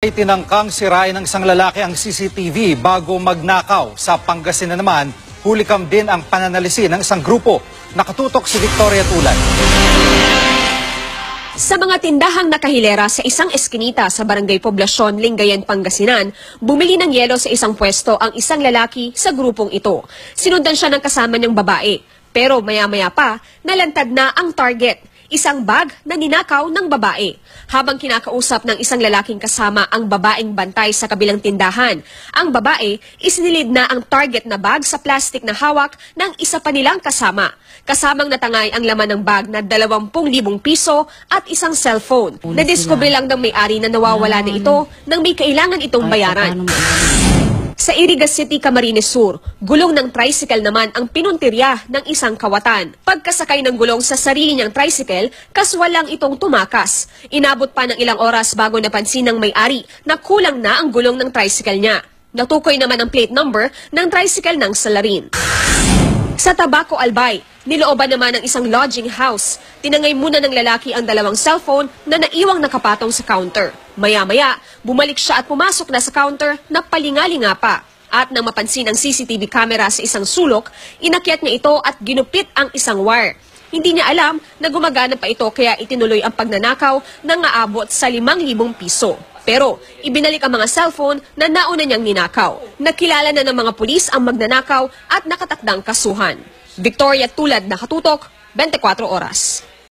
Tinangkang sirain ng isang lalaki ang CCTV bago magnakaw. Sa Pangasinan naman, hulikam din ang pananalisin ng isang grupo. Nakatutok si Victoria Tulad. Sa mga tindahang nakahilera sa isang eskinita sa Barangay Poblasyon, Lingayen, Pangasinan, bumili ng yelo sa isang pwesto ang isang lalaki sa grupong ito. Sinundan siya ng kasama niyang babae. Pero maya-maya pa, nalantad na ang target. Isang bag na ninakaw ng babae. Habang kinakausap ng isang lalaking kasama ang babaeng bantay sa kabilang tindahan, ang babae isinilid na ang target na bag sa plastic na hawak ng isa pa nilang kasama. Kasamang natangay ang laman ng bag na 20,000 piso at isang cellphone. Nadiskubre lang ng may-ari na nawawala na ito nang may kailangan itong bayaran. Sa Irigas City, Camarines Sur, gulong ng tricycle naman ang pinuntirya ng isang kawatan. Pagkasakay ng gulong sa sarili niyang tricycle, kaswalang itong tumakas. Inabot pa ng ilang oras bago napansin ng may-ari na kulang na ang gulong ng tricycle niya. Natukoy naman ang plate number ng tricycle ng salarin. Sa Tabaco, Albay, nilooban naman ng isang lodging house. Tinangay muna ng lalaki ang 2 cellphone na naiwang nakapatong sa counter. Maya-maya, bumalik siya at pumasok na sa counter na palingalinga pa. At nang mapansin ang CCTV camera sa isang sulok, inakyat niya ito at ginupit ang isang wire. Hindi niya alam na gumagana pa ito kaya itinuloy ang pagnanakaw na aabot sa 5,000 piso. Pero ibinalik ang mga cellphone na nauna niyang ninakaw. Nakilala na ng mga pulis ang magnanakaw at nakatakdang kasuhan. Victoria Tulad, nakatutok, 24 oras.